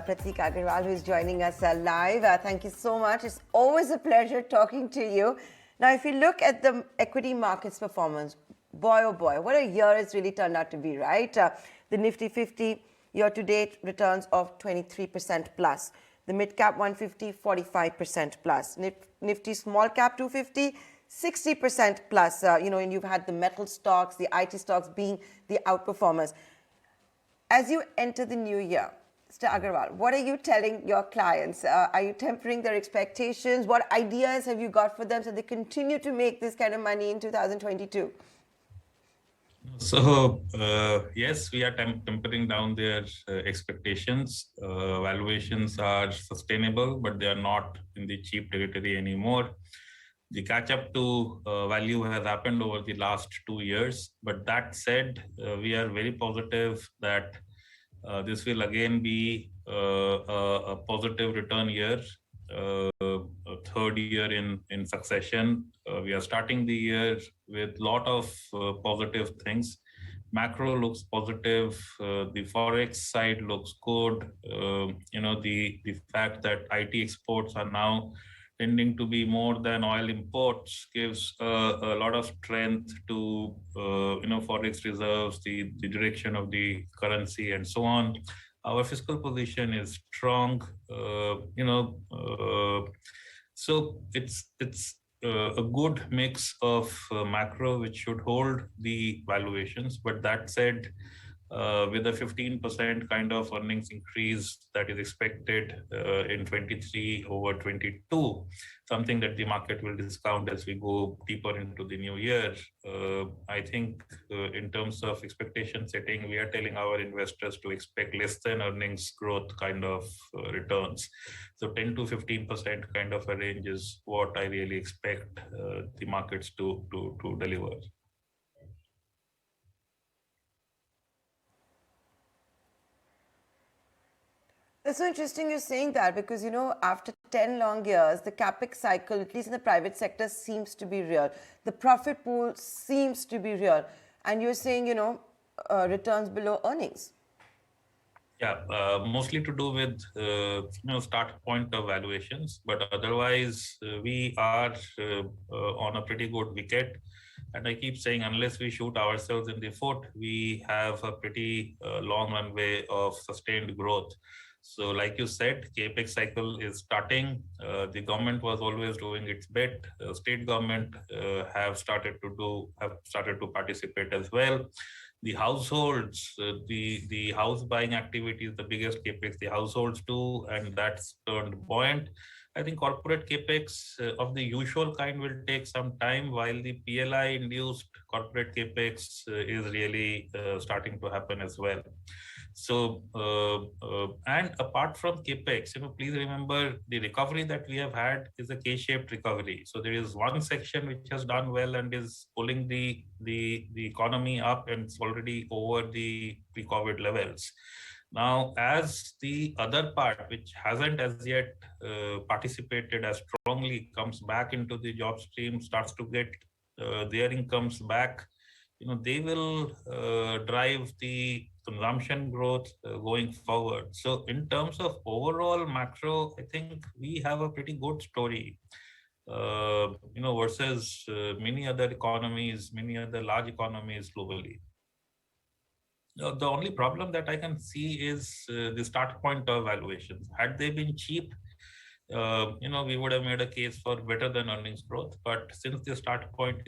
Prateek Agarwal, who is joining us live. Thank you so much. It's always a pleasure talking to you. Now, if you look at the equity markets performance, boy, oh boy, what a year it's really turned out to be, right? The Nifty 50 year-to-date returns of 23% plus. The mid-cap 150, 45% plus. Nifty small-cap 250, 60% plus. And you've had the metal stocks, the IT stocks being the outperformers. As you enter the new year, Mr. Agarwal, what are you telling your clients? Are you tempering their expectations? What ideas have you got for them so they continue to make this kind of money in 2022? So, yes, we are tempering down their expectations. Valuations are sustainable, but they are not in the cheap territory anymore. The catch up to value has happened over the last 2 years. But that said, we are very positive that this will again be a positive return year, a third year in succession. We are starting the year with a lot of positive things. Macro looks positive. The forex side looks good. The fact that IT exports are now tending to be more than oil imports gives a lot of strength to forex reserves, the direction of the currency, and so on. Our fiscal position is strong. So it's a good mix of macro, which should hold the valuations. But that said, with a 15% kind of earnings increase that is expected in 23 over 22, something that the market will discount as we go deeper into the new year. I think in terms of expectation setting, we are telling our investors to expect less than earnings growth kind of returns. So 10 to 15% kind of a range is what I really expect the markets to deliver. It's so interesting you're saying that because, after 10 long years, the capex cycle, at least in the private sector, seems to be real. The profit pool seems to be real. And you're saying, returns below earnings. Yeah, mostly to do with, start point of valuations. But otherwise, we are on a pretty good wicket. And I keep saying, unless we shoot ourselves in the foot, we have a pretty long runway of sustained growth. So like you said, capex cycle is starting. The government was always doing its bit. State government have started to participate as well. The households, the house buying activity is the biggest capex the households do, and that's turned buoyant. I think corporate capex of the usual kind will take some time, while the PLI-induced corporate capex is really starting to happen as well. So, and apart from capex, please remember the recovery that we have had is a K-shaped recovery. So there is one section which has done well and is pulling the economy up, and it's already over the pre-COVID levels. Now, as the other part, which hasn't as yet participated as strongly, comes back into the job stream, starts to get their incomes back, they will drive the consumption growth going forward. So in terms of overall macro, I think we have a pretty good story, versus many other economies, many other large economies globally. The only problem that I can see is the start point of valuations. Had they been cheap, we would have made a case for better than earnings growth. But since the start point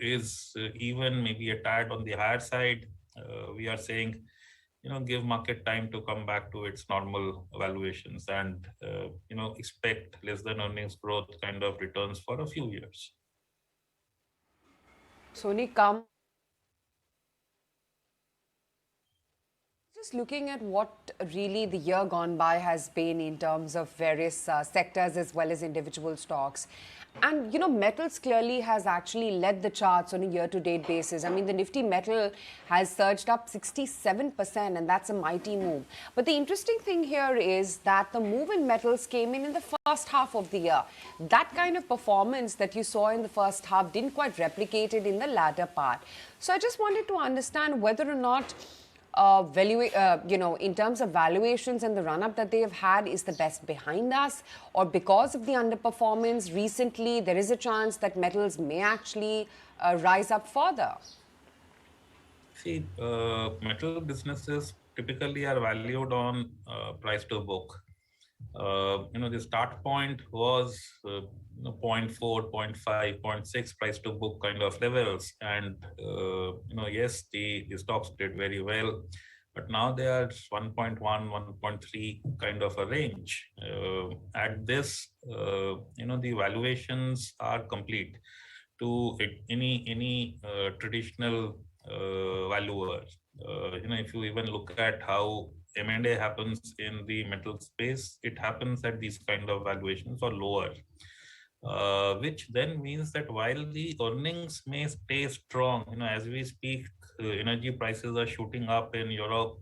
is even maybe a tad on the higher side, we are saying, give market time to come back to its normal valuations and, expect less than earnings growth kind of returns for a few years. Soni, come. Just looking at what really the year gone by has been in terms of various sectors as well as individual stocks. And, metals clearly has actually led the charts on a year-to-date basis. I mean, the Nifty metal has surged up 67%, and that's a mighty move. But the interesting thing here is that the move in metals came in the first half of the year. That kind of performance that you saw in the first half didn't quite replicate it in the latter part. So I just wanted to understand whether or not in terms of valuations and the run-up that they have had, is the best behind us? Or because of the underperformance recently, there is a chance that metals may actually rise up further? See, metal businesses typically are valued on price to book. The start point was zero point 0.4, 0.5, 0.6 price to book kind of levels. And, yes, the stocks did very well, but now they are 1.1, 1.3 kind of a range. At this, the valuations are complete to any traditional valuer. If you even look at how M&A happens in the metal space, it happens at these kind of valuations or lower, which then means that while the earnings may stay strong, as we speak, energy prices are shooting up in Europe.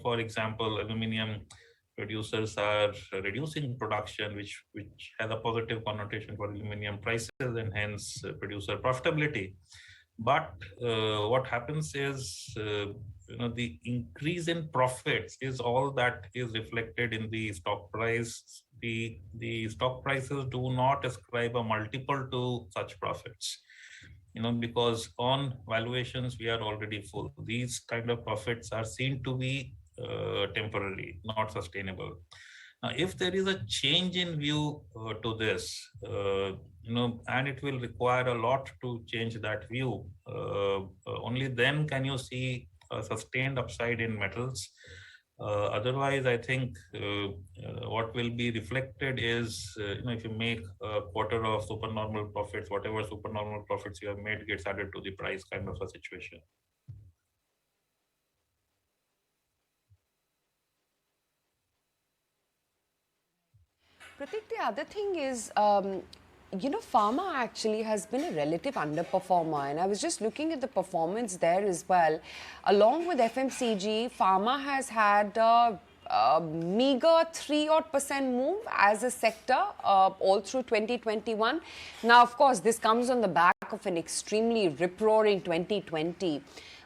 For example, aluminium producers are reducing production, which has a positive connotation for aluminium prices and hence producer profitability. But what happens is, the increase in profits is all that is reflected in the stock price. The stock prices do not ascribe a multiple to such profits, because on valuations we are already full. These kind of profits are seen to be temporary, not sustainable. Now, if there is a change in view to this, and it will require a lot to change that view, only then can you see a sustained upside in metals. Otherwise, I think what will be reflected is, if you make a quarter of supernormal profits, whatever supernormal profits you have made gets added to the price kind of a situation. Prateek, the other thing is, pharma actually has been a relative underperformer. And I was just looking at the performance there as well. Along with FMCG, pharma has had a meager 3% move as a sector all through 2021. Now, of course, this comes on the back of an extremely rip-roaring 2020.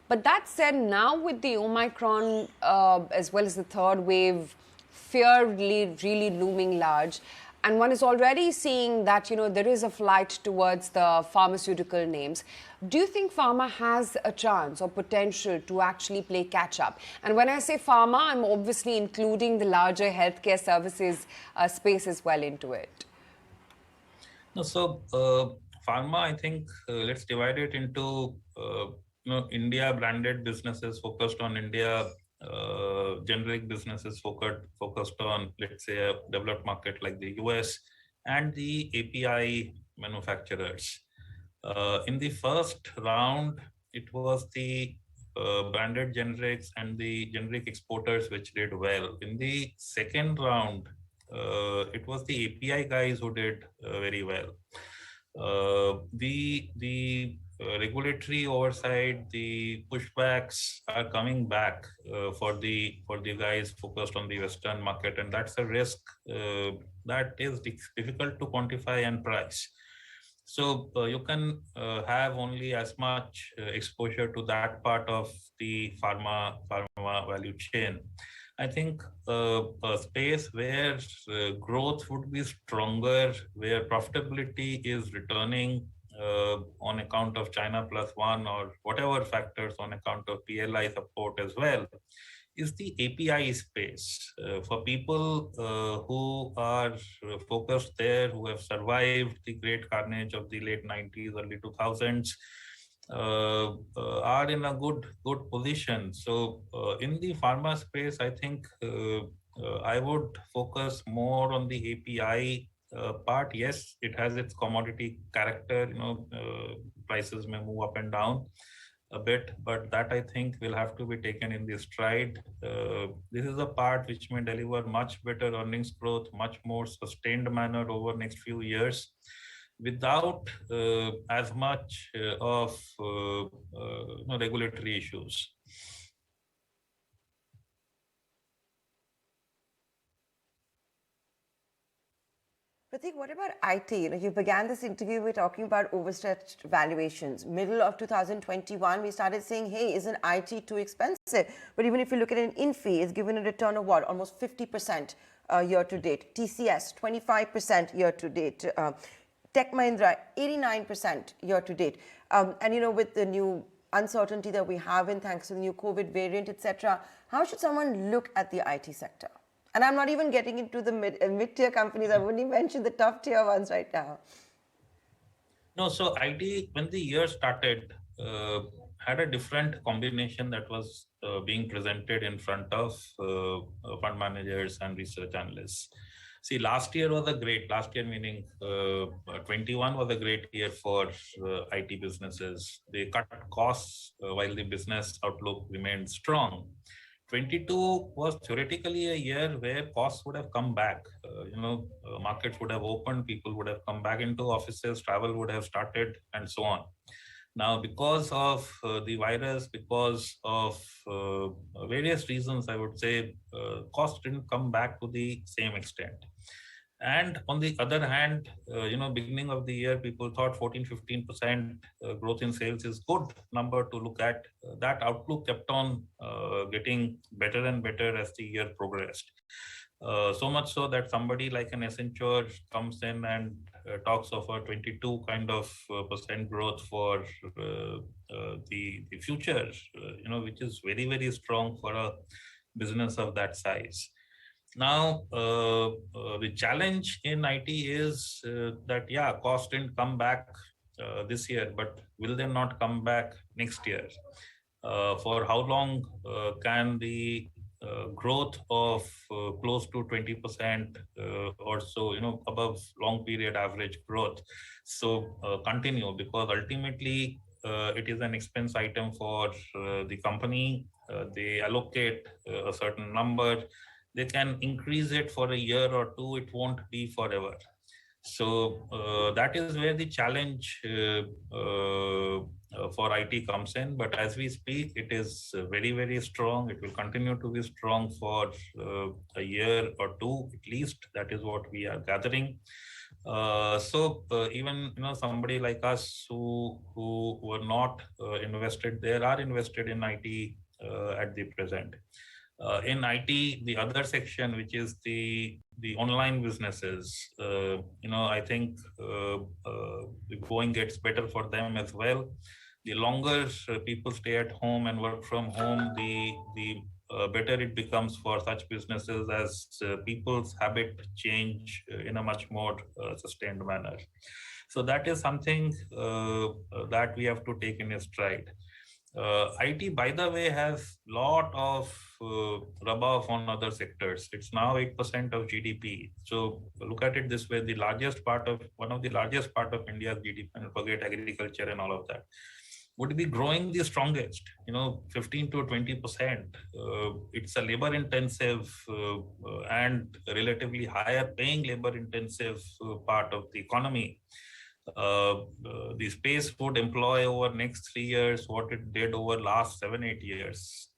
But that said, now with the Omicron as well as the third wave, fear really looming large, and one is already seeing that there is a flight towards the pharmaceutical names. Do you think pharma has a chance or potential to actually play catch up? And when I say pharma, I'm obviously including the larger healthcare services space as well into it. No, so pharma, I think let's divide it into India branded businesses focused on India, generic businesses focused on, let's say, a developed market like the US, and the API manufacturers. In the first round, it was the branded generics and the generic exporters which did well. In the second round, it was the API guys who did very well. The regulatory oversight, the pushbacks are coming back for the guys focused on the Western market, and that's a risk that is difficult to quantify and price. So you can have only as much exposure to that part of the pharma value chain. I think a space where growth would be stronger, where profitability is returning on account of China plus one or whatever factors, on account of PLI support as well, is the API space. For people who are focused there, who have survived the great carnage of the late 90s, early 2000s, are in a good position. So in the pharma space, I think I would focus more on the API part. Yes, it has its commodity character. Prices may move up and down a bit, but that I think will have to be taken in the stride. This is a part which may deliver much better earnings growth, much more sustained manner over next few years, without as much of regulatory issues. Prateek, what about IT? You began this interview with talking about overstretched valuations. Middle of 2021, we started saying, hey, isn't IT too expensive? But even if you look at an Infi, it's given a return of what? Almost 50% year to date. TCS, 25% year to date. Tech Mahindra, 89% year to date. And with the new uncertainty that we have in thanks to the new COVID variant, etc., how should someone look at the IT sector? And I'm not even getting into the mid-tier companies. I've only mentioned the top tier ones right now. No, so IT, when the year started, had a different combination that was being presented in front of fund managers and research analysts. See, last year meaning 21 was a great year for IT businesses. They cut costs while the business outlook remained strong. 22 was theoretically a year where costs would have come back. Markets would have opened, people would have come back into offices, travel would have started, and so on. Now, because of the virus, because of various reasons, I would say costs didn't come back to the same extent. And on the other hand, beginning of the year, people thought 14-15% growth in sales is good number to look at. That outlook kept on getting better and better as the year progressed. So much so that somebody like an Accenture comes in and talks of a 22 kind of percent growth for the future, which is very, very strong for a business of that size. Now, the challenge in IT is that, cost didn't come back this year, but will they not come back next year? For how long can the growth of close to 20% or so, above long period average growth, continue? Because ultimately, it is an expense item for the company. They allocate a certain number. They can increase it for a year or two. It won't be forever. So that is where the challenge for IT comes in. But as we speak, it is very, very strong. It will continue to be strong for a year or two at least. That is what we are gathering. Even somebody like us who were not invested there are invested in IT at the present. In IT, the other section, which is the online businesses, I think the going gets better for them as well. The longer people stay at home and work from home, the better it becomes for such businesses as people's habit change in a much more sustained manner. So that is something that we have to take in a stride. IT, by the way, has lot of rub-off on other sectors. It's now 8% of GDP. So look at it this way: one of the largest part of India's GDP, and forget agriculture and all of that, would be growing the strongest. 15 to 20%. It's a labor-intensive and relatively higher-paying labor-intensive part of the economy. The space would employ over next 3 years what it did over last 7-8 years,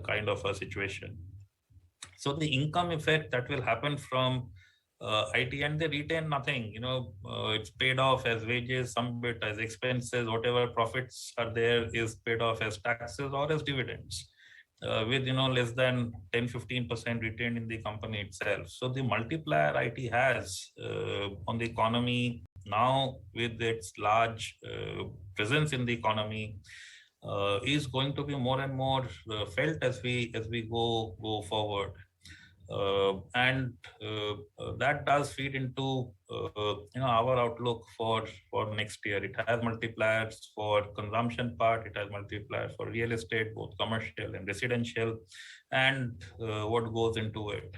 kind of a situation. So the income effect that will happen from IT, and they retain nothing, it's paid off as wages, some bit as expenses, whatever profits are there is paid off as taxes or as dividends, with less than 10-15% retained in the company itself. So the multiplier IT has on the economy now, with its large presence in the economy, is going to be more and more felt as we go forward. And that does feed into our outlook for next year. It has multipliers for consumption part, it has multipliers for real estate, both commercial and residential, and what goes into it.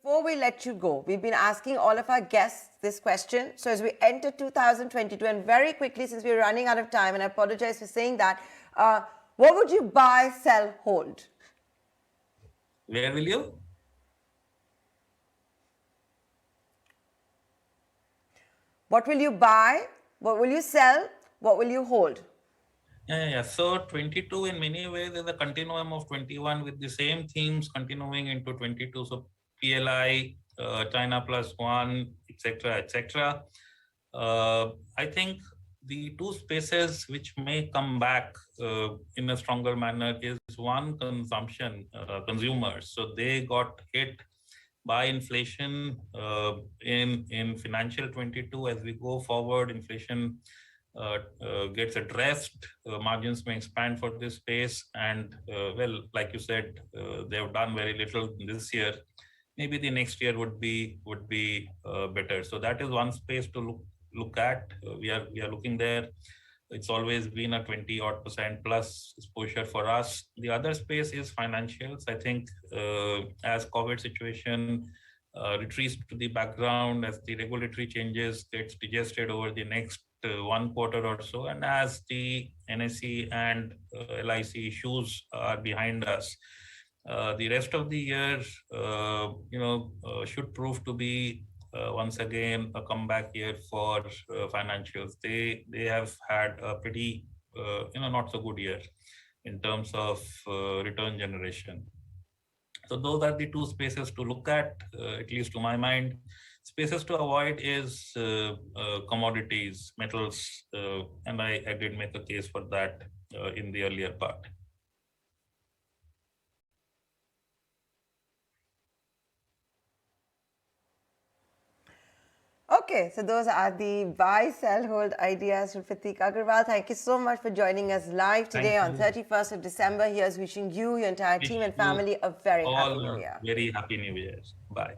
Before we let you go, we've been asking all of our guests this question. So as we enter 2022, and very quickly, since we're running out of time, and I apologize for saying that, what would you buy, sell, hold? Where will you? What will you buy? What will you sell? What will you hold? Yeah. So 22 in many ways is a continuum of 21 with the same themes continuing into 22. So PLI, China plus one, etc., etc. I think the two spaces which may come back in a stronger manner is one, consumption, consumers. So they got hit by inflation in financial 22. As we go forward, inflation gets addressed, margins may expand for this space. And well, like you said, they have done very little this year. Maybe the next year would be better. So that is one space to look at. We are looking there. It's always been a 20 odd % plus exposure for us. The other space is financials. I think as COVID situation retreats to the background, as the regulatory changes gets digested over the next 1 quarter or so, and as the NSE and LIC issues are behind us, the rest of the year, should prove to be once again a comeback year for financials. They have had a pretty not so good year in terms of return generation. So those are the two spaces to look at least to my mind. Spaces to avoid is commodities, metals, and I did make a case for that in the earlier part. Okay, so those are the buy, sell, hold ideas from Prateek Agarwal. Thank you so much for joining us live today on 31st of December. Here's wishing you, your entire team and family a very happy new year. Very happy New Year. Bye.